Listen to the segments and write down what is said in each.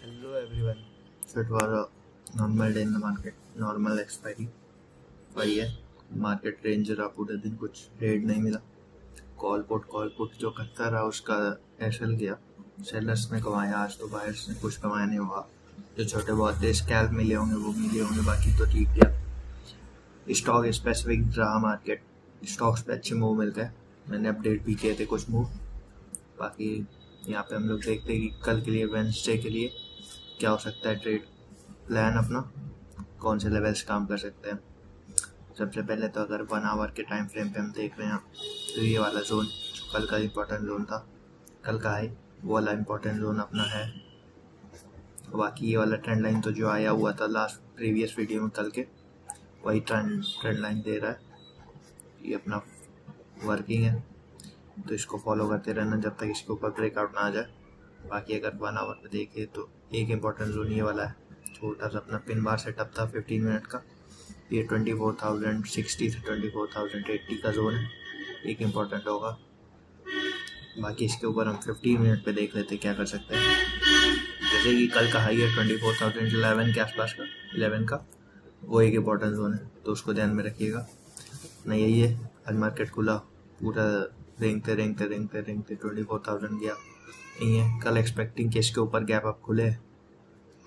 Hello everyone. So it was a normal day in the market, normal expiry. वही है market range रहा पूरे दिन, कुछ ट्रेड नहीं मिला। कॉल पुट जो करता रहा उसका एसएल गया, सेलर्स ने कमाया आज, तो बायर्स ने कुछ कमाया नहीं हुआ। जो छोटे बहुत थे स्कैल्प मिले होंगे वो मिले होंगे, बाकी तो ठीक गया। स्टॉक स्पेसिफिक रहा मार्केट, स्टॉक्स पे अच्छे मूव मिल गए। मैंने अपडेट भी किए थे कुछ मूव। बाकी यहाँ पे हम लोग देखते हैं कि कल के लिए, वेडनेसडे के लिए क्या हो सकता है ट्रेड प्लान अपना, कौन से लेवल्स काम कर सकते हैं। सबसे पहले तो अगर 1 आवर के टाइम फ्रेम पे हम देख रहे हैं तो ये वाला जोन जो कल का इम्पोर्टेंट जोन था, कल का हाई, वो वाला इम्पोर्टेंट जोन अपना है। बाकी ये वाला ट्रेंड लाइन तो जो आया हुआ था लास्ट प्रीवियस वीडियो में कल के, वही ट्रेंड लाइन दे रहा है। ये अपना वर्किंग है, तो इसको फॉलो करते रहना जब तक इसके ऊपर ब्रेकआउट ना आ जाए। बाकी अगर 1 आवर पे देखें तो एक इम्पोर्टेंट जोन ये वाला है, छोटा सा अपना पिन बार सेटअप था 15 मिनट का। ये 24,060 से 24,080 का जोन है, एक इम्पोर्टेंट होगा। बाकी इसके ऊपर हम 15 मिनट पे देख लेते क्या कर सकते हैं। जैसे कि कल का हाई है 24,011 के आसपास का, 11 का, वो एक इम्पोर्टेंट जोन है, तो उसको ध्यान में रखिएगा। नहीं यही है, आज मार्केट खुला पूरा रेंगते 24,000 गया। यही है, कल एक्सपेक्टिंग कि इसके ऊपर गैप अप खुले,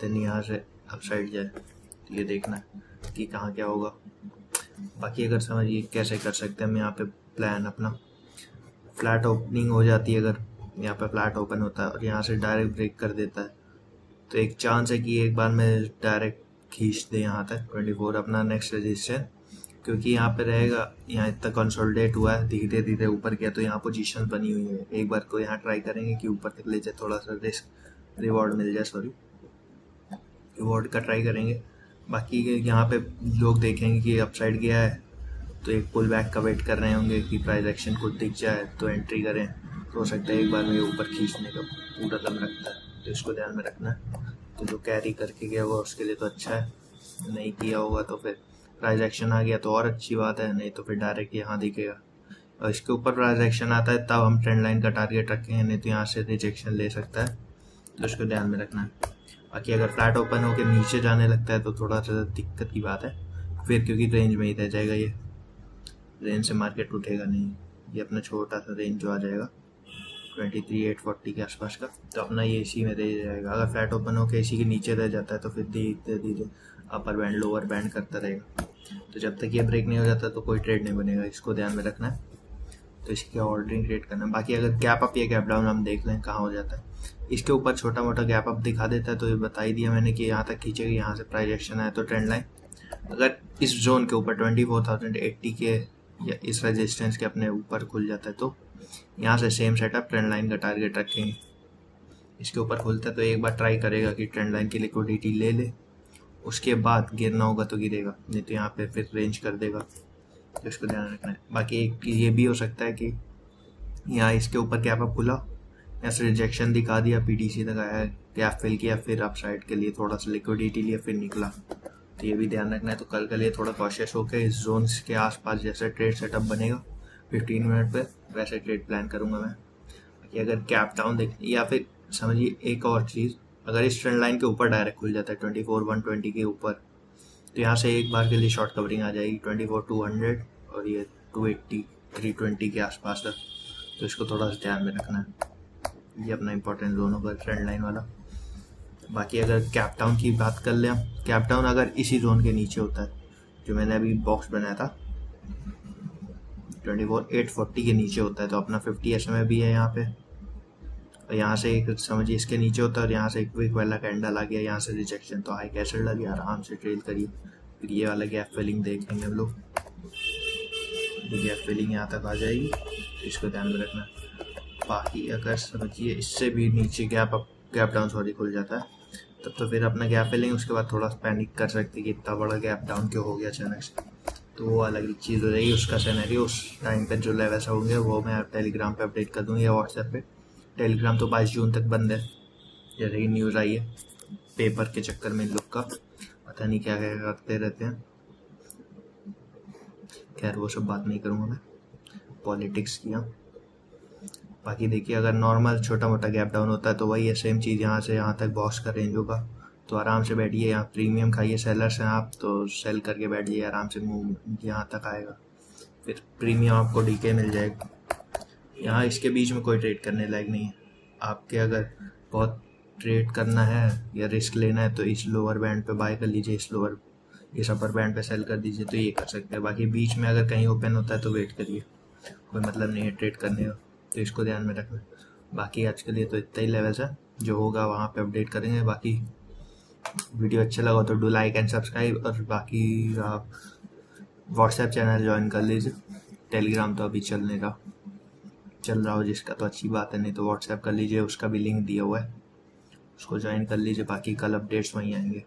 देन यहाँ से अपसाइड जाए। तो ये देखना है कि कहाँ क्या होगा। बाकी अगर समझिए कैसे कर सकते हैं हम यहाँ पे प्लान अपना। फ्लैट ओपनिंग हो जाती है, अगर यहाँ पे फ्लैट ओपन होता है और यहाँ से डायरेक्ट ब्रेक कर देता है, तो एक चांस है कि एक बार में डायरेक्ट खींच दे यहाँ तक 24 अपना नेक्स्ट रजिस्टर, क्योंकि यहाँ पे रहेगा, यहाँ इतना कंसोलिडेट हुआ है, धीरे धीरे ऊपर गया तो यहाँ पोजीशन बनी हुई है। एक बार को यहाँ ट्राई करेंगे कि ऊपर तक ले जाए, थोड़ा सा रिवॉर्ड मिल जाए, रिवॉर्ड का ट्राई करेंगे। बाकी यहाँ पे लोग देखेंगे कि अपसाइड गया है तो एक पुल बैक का वेट कर रहे होंगे कि प्राइस एक्शन को दिख जाए तो एंट्री करें। तो हो सकता है एक बार में ऊपर खींचने का पूरा दम रखता है, तो इसको ध्यान में रखना है। तो जो कैरी करके गया हुआ उसके लिए तो अच्छा है, नहीं किया होगा तो फिर प्राइस एक्शन आ गया तो और अच्छी बात है, नहीं तो फिर डायरेक्ट यहाँ दिखेगा और इसके ऊपर प्राइस एक्शन आता है तब हम ट्रेंड लाइन का टारगेट रखेंगे, नहीं तो यहाँ से रिजेक्शन ले सकता है, तो इसको ध्यान में रखना है। बाकी अगर फ्लैट ओपन होकर नीचे जाने लगता है तो थोड़ा सा दिक्कत की बात है फिर, क्योंकि रेंज में ही रह जाएगा, ये रेंज से मार्केट उठेगा नहीं। ये अपना छोटा सा रेंज जो आ जाएगा 23,840 के आसपास का, तो अपना ये इसी में रह जाएगा। अगर फ्लैट ओपन होकर इसी के नीचे रह जाता है तो फिर धीरे धीरे अपर बैंड लोअर बैंड करता रहेगा। तो जब तक ये ब्रेक नहीं हो जाता तो कोई ट्रेड नहीं बनेगा, इसको ध्यान में रखना है। तो इसकी ऑर्डरिंग ट्रेड करना है। बाकी अगर गैप अप या गैप डाउन हम देख लें कहाँ हो जाता है, इसके ऊपर छोटा मोटा गैप अप दिखा देता है तो ये बता ही दिया मैंने कि यहाँ तक खींचेगी, यहाँ से प्राइस एक्शन आए तो ट्रेंड लाइन अगर इस जोन के ऊपर 24,080 के या इस रेजिस्टेंस के अपने ऊपर खुल जाता है तो यहाँ से सेम सेटअप ट्रेंड लाइन का टारगेट रखेंगे। इसके ऊपर खुलता है तो एक बार ट्राई करेगा कि ट्रेंड लाइन की लिक्विडिटी ले ले, उसके बाद गिरना होगा तो गिरेगा, नहीं तो यहाँ पे फिर रेंज कर देगा, तो इसको ध्यान रखना है। बाकी एक ये भी हो सकता है कि यहाँ इसके ऊपर गैप अप खुला, यहाँ से रिजेक्शन दिखा दिया, पीटीसी तक आया, गैप फिल किया, फिर अप साइड के लिए थोड़ा सा लिक्विडिटी लिया, फिर निकला, तो ये भी ध्यान रखना है। तो कल के लिए थोड़ा कॉशियस होकर इस जोन के आसपास जैसे ट्रेड सेटअप बनेगा 15 मिनट पे वैसे ट्रेड प्लान करूँगा मैं। बाकी अगर गैप डाउन देख, या फिर समझिए एक और चीज़, अगर इस ट्रेंड लाइन के ऊपर डायरेक्ट खुल जाता है 24,120 के ऊपर, तो यहाँ से एक बार के लिए शॉर्ट कवरिंग आ जाएगी 24,200 और ये 280 320 के आसपास तक, तो इसको थोड़ा सा ध्यान में रखना है। ये अपना इंपॉर्टेंट जोन होगा ट्रेंड लाइन वाला। बाकी अगर कैप डाउन की बात कर लें, कैप डाउन अगर इसी जोन के नीचे होता है जो मैंने अभी बॉक्स बनाया था 24,840 के नीचे होता है, तो अपना 50 SMA भी है यहाँ पे, और यहाँ से एक समझिए इसके नीचे होता है और यहाँ से एक क्विक वाला कैंडल आ गया, यहाँ से रिजेक्शन, तो हाई कैसल लगी, आराम से ट्रेड करिए। फिर ये वाला गैप फिलिंग देखेंगे हम लोग, गैप फिलिंग यहाँ तक आ जाएगी, तो इसको ध्यान में रखना। बाकी अगर समझिए इससे भी नीचे गैप डाउन खुल जाता है तब तो फिर अपना गैप फिलिंग, उसके बाद थोड़ा पैनिक कर सकते कि इतना बड़ा गैप डाउन क्यों हो गया अचानक से, तो वो अलग चीज़ हो जाएगी। उसका सिनेरियो उस टाइम पे जो लेवल्स होंगे वो मैं टेलीग्राम पे अपडेट कर दूँगी या व्हाट्सएप पे। टेलीग्राम तो 22 जून तक बंद है, जैसे ही न्यूज़ आई है, पेपर के चक्कर में लोग का पता नहीं क्या क्या करते रहते हैं। खैर वो सब बात नहीं करूँगा मैं, पॉलिटिक्स की। बाकी देखिए अगर नॉर्मल छोटा मोटा गैप डाउन होता है तो वही है, सेम चीज़ यहाँ से यहाँ तक बॉक्स का रेंज होगा। तो आराम से बैठिए, यहाँ प्रीमियम खाइए, सेलर्स हैं आप तो सेल करके बैठिए आराम से, मूव यहाँ तक आएगा, फिर प्रीमियम आपको डीके मिल जाएगा। यहाँ इसके बीच में कोई ट्रेड करने लायक नहीं है। आपके अगर बहुत ट्रेड करना है या रिस्क लेना है तो इस लोअर बैंड पे बाय कर लीजिए, इस अपर बैंड पे सेल कर दीजिए, तो ये कर सकते हैं। बाकी बीच में अगर कहीं ओपन होता है तो वेट करिए, कोई मतलब नहीं है ट्रेड करने का, तो इसको ध्यान में रखना। बाकी आज के लिए तो इतना ही लेवल्स है, जो होगा वहाँ पे अपडेट करेंगे। बाकी वीडियो अच्छा लगा तो डू लाइक एंड सब्सक्राइब, और बाकी आप व्हाट्सएप चैनल ज्वाइन कर लीजिए। टेलीग्राम तो अभी चल रहा हो जिसका तो अच्छी बात है, नहीं तो व्हाट्सएप कर लीजिए, उसका भी लिंक दिया हुआ है, उसको ज्वाइन कर लीजिए। बाकी कल अपडेट्स वहीं आएंगे।